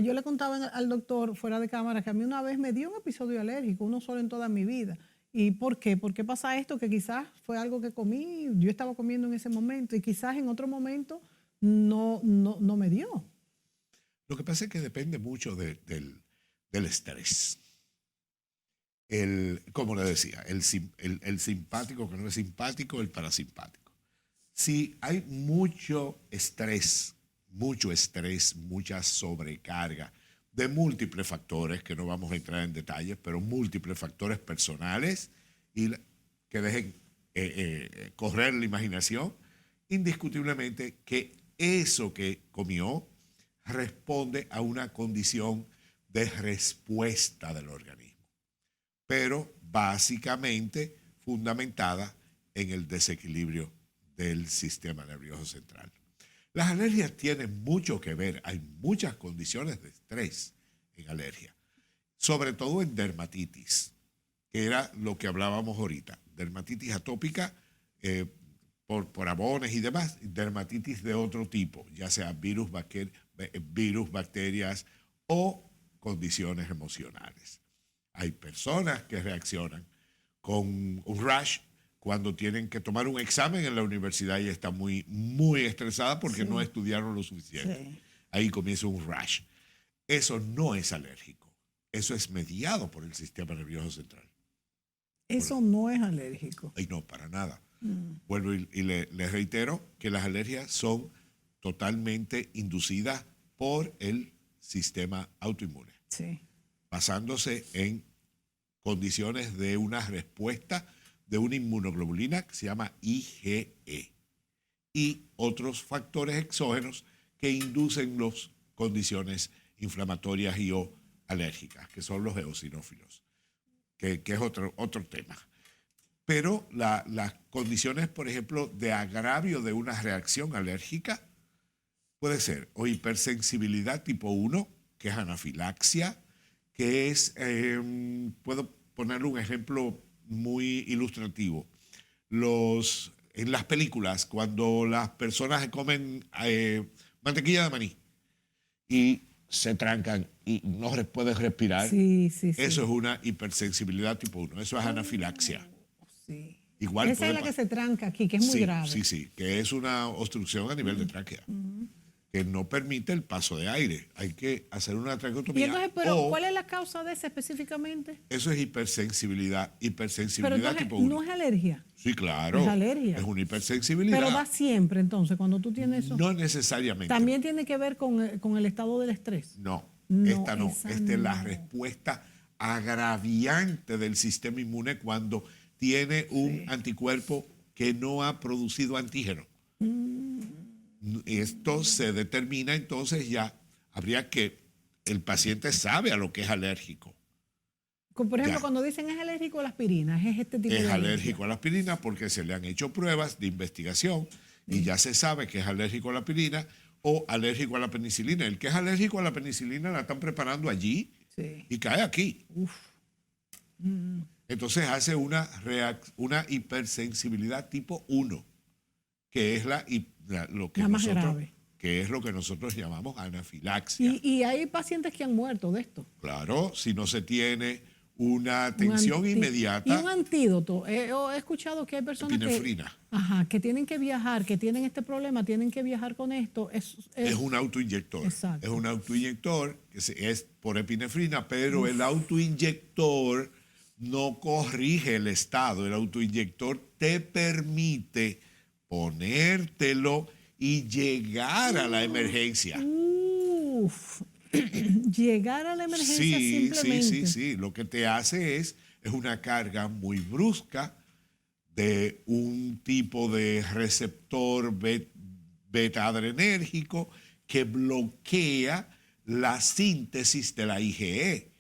Yo le contaba al doctor fuera de cámara que a mí una vez me dio un episodio alérgico, uno solo en toda mi vida. ¿Y por qué? ¿Por qué pasa esto? Que quizás fue algo que comí, yo estaba comiendo en ese momento y quizás en otro momento no me dio. Lo que pasa es que depende mucho del estrés. Como le decía, el simpático que no es simpático, el parasimpático. Si hay mucho estrés, mucha sobrecarga, de múltiples factores, que no vamos a entrar en detalles, pero múltiples factores personales y que dejen correr la imaginación, indiscutiblemente que eso que comió responde a una condición de respuesta del organismo, pero básicamente fundamentada en el desequilibrio del sistema nervioso central. Las alergias tienen mucho que ver, hay muchas condiciones de estrés en alergia, sobre todo en dermatitis, que era lo que hablábamos ahorita, dermatitis atópica por abones y demás, dermatitis de otro tipo, ya sea virus, bacterias o condiciones emocionales. Hay personas que reaccionan con un rash cuando tienen que tomar un examen en la universidad y está muy, muy estresada porque no estudiaron lo suficiente. Sí. Ahí comienza un rash. Eso no es alérgico. Eso es mediado por el sistema nervioso central. Eso no es alérgico. Y no, para nada. Vuelvo y le reitero que las alergias son totalmente inducidas por el sistema autoinmune. Sí. Basándose en condiciones de una respuesta de una inmunoglobulina que se llama IgE y otros factores exógenos que inducen las condiciones inflamatorias y o alérgicas, que son los eosinófilos, que es otro tema. Pero las condiciones, por ejemplo, de agravio de una reacción alérgica puede ser o hipersensibilidad tipo 1, que es anafilaxia, que es, puedo ponerle un ejemplo muy ilustrativo. En las películas, cuando las personas comen mantequilla de maní y se trancan y no pueden respirar, eso es una hipersensibilidad tipo 1, eso es anafilaxia. Sí. Igual esa es la que se tranca aquí, que es muy grave. Sí, que es una obstrucción a nivel de tráquea, que no permite el paso de aire. Hay que hacer una traqueotomía. Y entonces, pero ¿cuál es la causa de esa específicamente? Eso es hipersensibilidad pero tipo 1. ¿no es alergia? Sí, claro. Es alergia. Es una hipersensibilidad. Pero va siempre, entonces, cuando tú tienes eso. No necesariamente. ¿También tiene que ver con el estado del estrés? No, esta no. Esta es la respuesta agraviante del sistema inmune cuando tiene un anticuerpo que no ha producido antígeno. Esto se determina, entonces ya habría que, el paciente sabe a lo que es alérgico. Por ejemplo, cuando dicen es alérgico a la aspirina, es este tipo de alergia. Es alérgico a la aspirina porque se le han hecho pruebas de investigación y ya se sabe que es alérgico a la aspirina o alérgico a la penicilina. El que es alérgico a la penicilina la están preparando allí y cae aquí. Entonces hace una hipersensibilidad tipo 1, que es lo que más grave, que es lo que nosotros llamamos anafilaxia. Y hay pacientes que han muerto de esto. Claro, si no se tiene una atención inmediata. Y un antídoto. He escuchado que hay personas que tienen que viajar, que tienen este problema, tienen que viajar con esto. Es un autoinyector. Exacto. Es un autoinyector que es por epinefrina, pero el autoinyector no corrige el estado. El autoinyector te permite ponértelo y llegar a la emergencia. Llegar a la emergencia simplemente. Sí. Lo que te hace es una carga muy brusca de un tipo de receptor beta-adrenérgico que bloquea la síntesis de la IgE,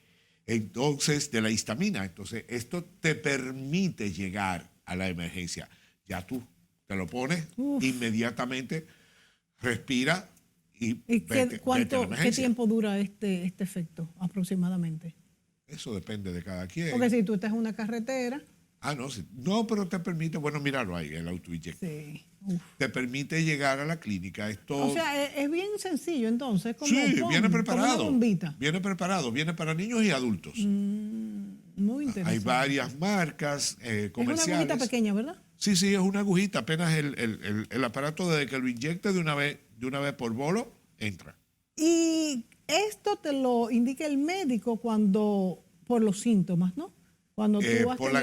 entonces de la histamina. Entonces, esto te permite llegar a la emergencia. Ya tú te lo pones, inmediatamente respira y vete a la emergencia. ¿Qué tiempo dura este efecto aproximadamente? Eso depende de cada quien. Porque si tú estás en una carretera. No, sí. No, pero te permite, bueno, míralo ahí, el autoinyector. Sí. Te permite llegar a la clínica. O sea, es bien sencillo entonces. Viene preparado. Como una bombita. Viene preparado, viene para niños y adultos. Muy interesante. Hay varias marcas comerciales. Es una agujita pequeña, ¿verdad? Sí, es una agujita. Apenas el aparato, desde que lo inyecte de una vez por bolo, entra. Y esto te lo indica el médico por los síntomas, ¿no? Cuando tú vas por la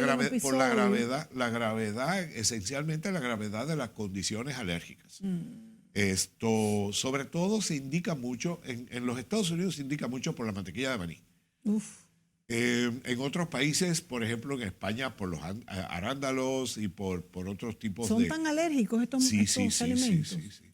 gravedad, esencialmente la gravedad de las condiciones alérgicas. Esto, sobre todo, se indica mucho, en los Estados Unidos se indica mucho por la mantequilla de maní. Uf. En otros países, por ejemplo, en España, por los arándalos y por otros tipos ¿Son de... tan alérgicos estos, Sí, estos sí, sí, alimentos? sí, sí, sí.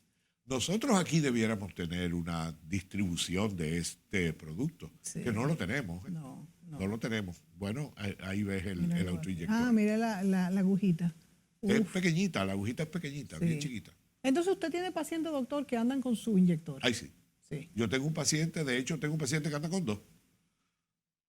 Nosotros aquí debiéramos tener una distribución de este producto, Sí. que no lo tenemos. ¿eh? No, No lo tenemos. Bueno, ahí ves el Mira, autoinyector. ah, mira la agujita. Es Uf, pequeñita, la agujita es pequeñita, sí. bien chiquita. Entonces usted tiene pacientes, doctor, que andan con su inyector. Ahí sí. Sí. Yo tengo un paciente, de hecho, tengo un paciente que anda con 2.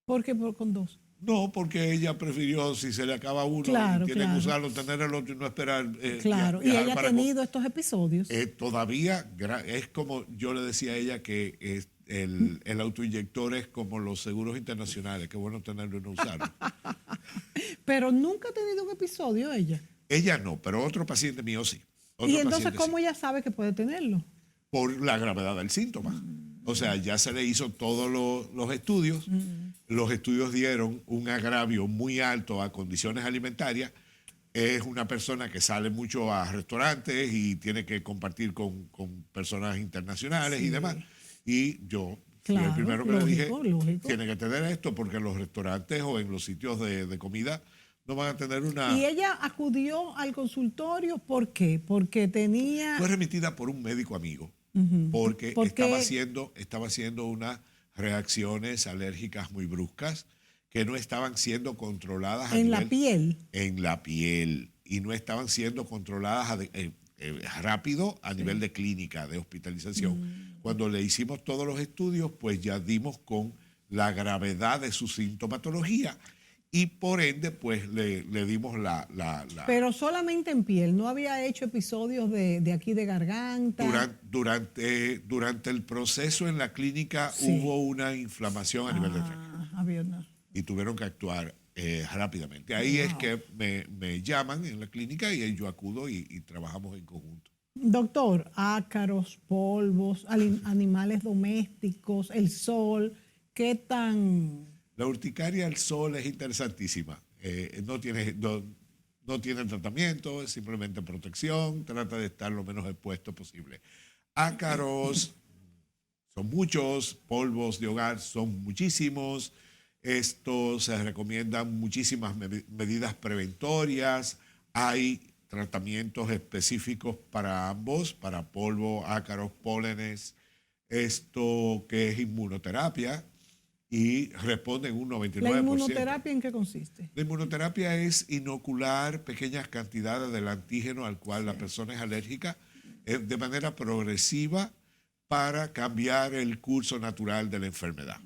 ¿Por qué con 2? No, porque ella prefirió, si se le acaba uno, Claro, y tiene claro. que usarlo, tener el otro y no esperar. Claro, y viajar ella ha para tenido estos episodios. todavía, es como yo le decía a ella que el autoinyector es como los seguros internacionales, que bueno tenerlo y no usarlo. Pero nunca ha tenido un episodio ella. Ella no, pero otro paciente mío sí. Otro Y entonces, paciente ¿cómo sí, ella sabe que puede tenerlo? por la gravedad del síntoma. O sea, ya se le hizo todos los estudios. Los estudios dieron un agravio muy alto a condiciones alimentarias. Es una persona que sale mucho a restaurantes y tiene que compartir con personas internacionales y demás. Y yo fui el Claro, primero que le dije, lógico. tiene que tener esto porque en los restaurantes o en los sitios de comida no van a tener una... Y ella acudió al consultorio, ¿por qué? Porque tenía... Fue remitida por un médico amigo porque ¿Por qué? estaba haciendo unas reacciones alérgicas muy bruscas que no estaban siendo controladas En la piel. en la piel y no estaban siendo controladas rápido a nivel de clínica, de hospitalización. Cuando le hicimos todos los estudios, pues ya dimos con la gravedad de su sintomatología y por ende, pues le dimos la Pero solamente en piel, no había hecho episodios de aquí de garganta. Durante el proceso en la clínica Sí. hubo una inflamación a nivel de tráquea Había una. y tuvieron que actuar rápidamente. Ahí es que me llaman en la clínica y yo acudo y trabajamos en conjunto. Doctor, ácaros, polvos, animales domésticos, el sol, ¿qué tan...? La urticaria al sol es interesantísima. No tiene tratamiento, es simplemente protección, trata de estar lo menos expuesto posible. Ácaros son muchos, polvos de hogar son muchísimos. Esto se recomiendan muchísimas medidas preventorias. Hay tratamientos específicos para ambos, para polvo, ácaros, pólenes. Esto que es inmunoterapia y responde en un 99%. ¿La inmunoterapia en qué consiste? La inmunoterapia es inocular pequeñas cantidades del antígeno al cual la persona es alérgica de manera progresiva para cambiar el curso natural de la enfermedad.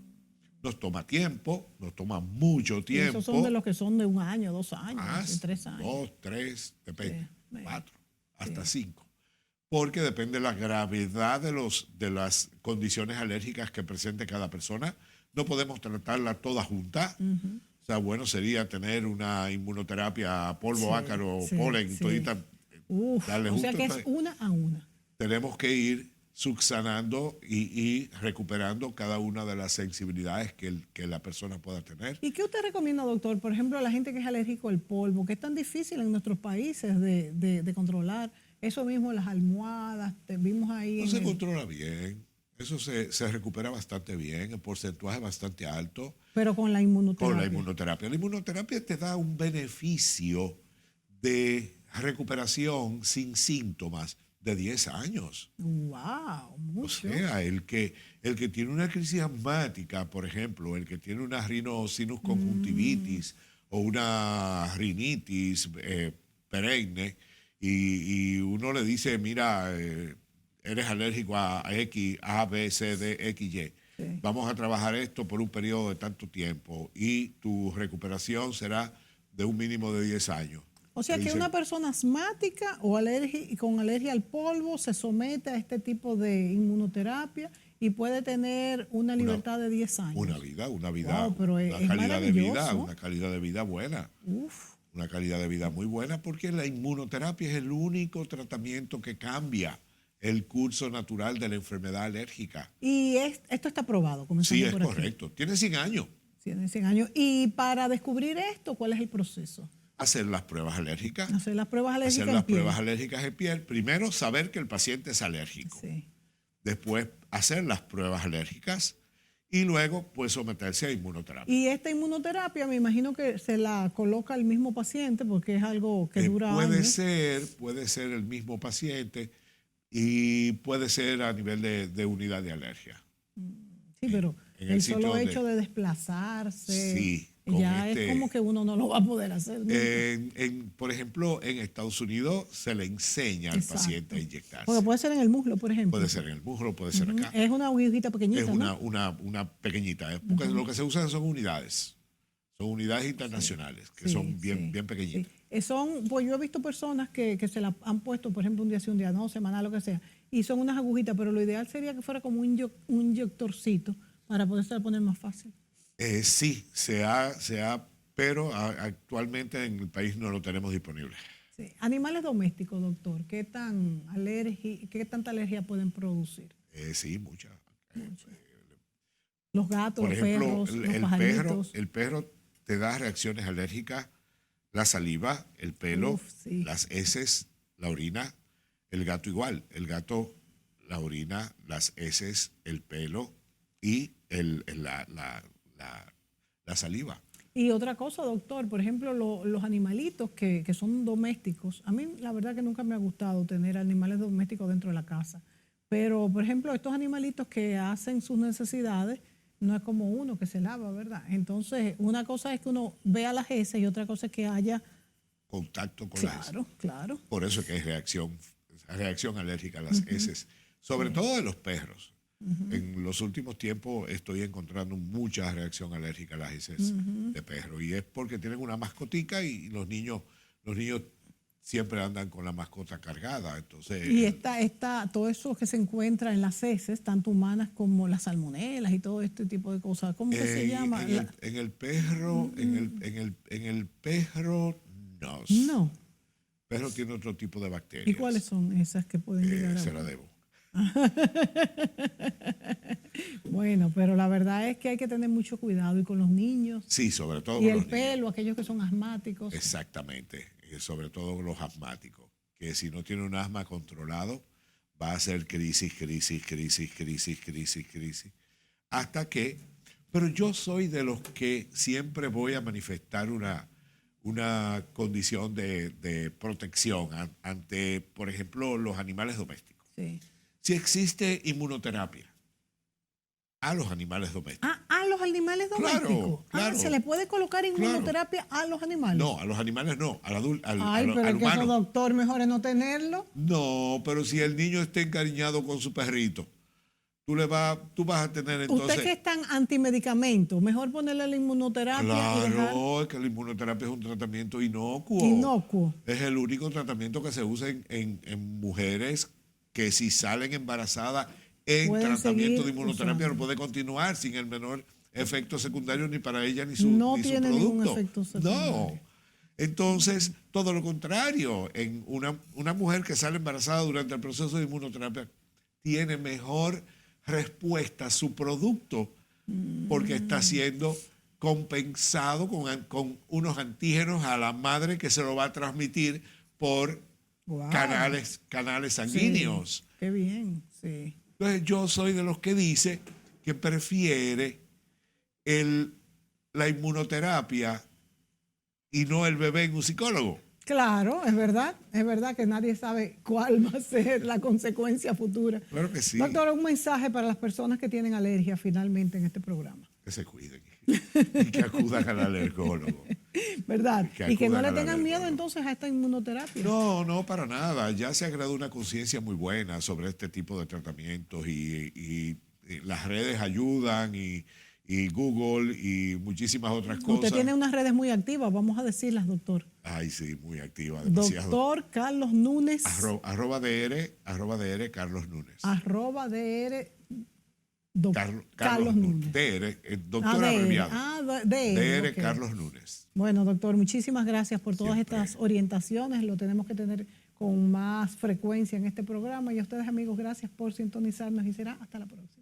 Nos toma tiempo, nos toma mucho tiempo. Esos son de los que son de 1 año, 2 años, Más, de 3 años. 2, 3, depende, Sí, 4, hasta 5. Porque depende de la gravedad de las condiciones alérgicas que presente cada persona. No podemos tratarla toda junta. O sea, bueno sería tener una inmunoterapia a polvo, ácaro, polen, todita, darle o sea junto. que es una a una. Tenemos que ir subsanando y recuperando cada una de las sensibilidades que la persona pueda tener. ¿Y qué usted recomienda, doctor? Por ejemplo, a la gente que es alérgico al polvo, que es tan difícil en nuestros países de controlar. Eso mismo, las almohadas, vimos ahí. No se controla bien. Eso se recupera bastante bien, el porcentaje bastante alto. Pero con la inmunoterapia. Con la inmunoterapia. La inmunoterapia te da un beneficio de recuperación sin síntomas de 10 años. ¡Wow! Mucho. O sea, el que tiene una crisis asmática, por ejemplo, el que tiene una rinosinus conjuntivitis o una rinitis perenne, y uno le dice, mira, eres alérgico a X, A, B, C, D, X, Y. Sí. Vamos a trabajar esto por un periodo de tanto tiempo y tu recuperación será de un mínimo de 10 años. O sea que una persona asmática o con alergia al polvo se somete a este tipo de inmunoterapia y puede tener una libertad de 10 años. Una vida, Wow, pero una calidad de vida, maravilloso. una calidad de vida buena. Uf. Una calidad de vida muy buena porque la inmunoterapia es el único tratamiento que cambia el curso natural de la enfermedad alérgica. Y esto está probado. Sí, es por aquí. correcto. Tiene 100 años. Tiene 100 años. Y para descubrir esto, ¿cuál es el proceso? hacer las pruebas alérgicas. Hacer las pruebas alérgicas Hacer en las piel. pruebas alérgicas en piel. Primero, saber que el paciente es alérgico. Sí. Después, hacer las pruebas alérgicas. Y luego, pues, someterse a inmunoterapia. Y esta inmunoterapia, me imagino que se la coloca el mismo paciente porque es algo que dura puede años. puede ser el mismo paciente y puede ser a nivel de unidad de alergia. Sí, pero en el el solo sitio hecho de desplazarse, Sí, ya es como que uno no lo va a poder hacer nunca. Por ejemplo, en Estados Unidos se le enseña al Exacto. paciente a inyectarse. Porque puede ser en el muslo, por ejemplo. Puede ser en el muslo, puede ser acá. Es una agujita pequeñita, Es ¿no? una pequeñita. Porque lo que se usan son unidades. Son unidades internacionales, que Sí, son bien, sí, bien pequeñitas. sí. Pues yo he visto personas que se la han puesto, por ejemplo, un día sí, un día no, semanal, lo que sea, y son unas agujitas, pero lo ideal sería que fuera como un inyectorcito para poderse poner más fácil. Sí, pero actualmente en el país no lo tenemos disponible. Sí. Animales domésticos, doctor, ¿qué tanta alergia pueden producir? Sí, mucha. Los gatos, Por los ejemplo, perros, los pajaritos. el perro te da reacciones alérgicas, la saliva, el pelo, Uf, sí. las heces, la orina. El gato igual. El gato, la orina, las heces, el pelo y la saliva. Y otra cosa, doctor, por ejemplo, los animalitos que son domésticos. A mí la verdad que nunca me ha gustado tener animales domésticos dentro de la casa. Pero, por ejemplo, estos animalitos que hacen sus necesidades, no es como uno que se lava, ¿verdad? Entonces, una cosa es que uno vea las heces y otra cosa es que haya Contacto con las heces. Claro, claro. Por eso es que hay reacción alérgica a las heces, sobre todo de los perros. En los últimos tiempos estoy encontrando mucha reacción alérgica a las heces de perro y es porque tienen una mascotica y los niños siempre andan con la mascota cargada. Entonces, Y todo eso que se encuentra en las heces, tanto humanas como las salmonelas y todo este tipo de cosas, ¿cómo que se llama? En el perro, no. No. El perro tiene otro tipo de bacterias. ¿Y cuáles son esas que pueden llegar a Se la debo. Bueno, pero la verdad es que hay que tener mucho cuidado y con los niños. Sí, sobre todo Y con el los niños. pelo, aquellos que son asmáticos. Exactamente, sobre todo los asmáticos, que si no tiene un asma controlado, va a ser crisis, hasta que, pero yo soy de los que siempre voy a manifestar una condición de protección ante, por ejemplo, los animales domésticos. Sí. Si existe inmunoterapia a los animales domésticos. A los animales domésticos. Claro. ¿Se le puede colocar inmunoterapia a los animales? No, a los animales no, al Ay, pero al es que eso, humano. doctor, mejor es no tenerlo. No, pero si el niño está encariñado con su perrito, tú vas a tener entonces... Usted que es tan antimedicamento, mejor ponerle la inmunoterapia y dejar Claro, es que la inmunoterapia es un tratamiento inocuo. inocuo. Es el único tratamiento que se usa en mujeres que si salen embarazadas en Pueden tratamiento seguir de inmunoterapia usando. no puede continuar sin el menor efecto secundario ni para ella ni su No ni su tiene ningún producto. efecto secundario. No. Entonces, todo lo contrario, en una mujer que sale embarazada durante el proceso de inmunoterapia tiene mejor respuesta a su producto porque está siendo compensado con unos antígenos a la madre que se lo va a transmitir por Wow. canales sanguíneos. Sí, qué bien, sí. Entonces yo soy de los que dice que prefiere la inmunoterapia y no el bebé en un psicólogo. Claro, es verdad que nadie sabe cuál va a ser la consecuencia futura. Claro que sí. Doctor, un mensaje para las personas que tienen alergia finalmente en este programa. Que se cuiden y que acudan al alergólogo. ¿Verdad? Y que no le acudan al tengan miedo alergólogo. entonces a esta inmunoterapia. No, para nada. Ya se ha creado una conciencia muy buena sobre este tipo de tratamientos y las redes ayudan y Google y muchísimas otras cosas. Usted tiene unas redes muy activas, vamos a decirlas, doctor. Ay, sí, muy activa. Demasiado. Doctor Carlos Núñez. Arroba DR Carlos Núñez. Arroba DR. Carlos Núñez. DR, doctor abreviado. DR ok. Carlos Núñez. Bueno, doctor, muchísimas gracias por todas Siempre. estas orientaciones. Lo tenemos que tener con más frecuencia en este programa. Y a ustedes, amigos, gracias por sintonizarnos y será hasta la próxima.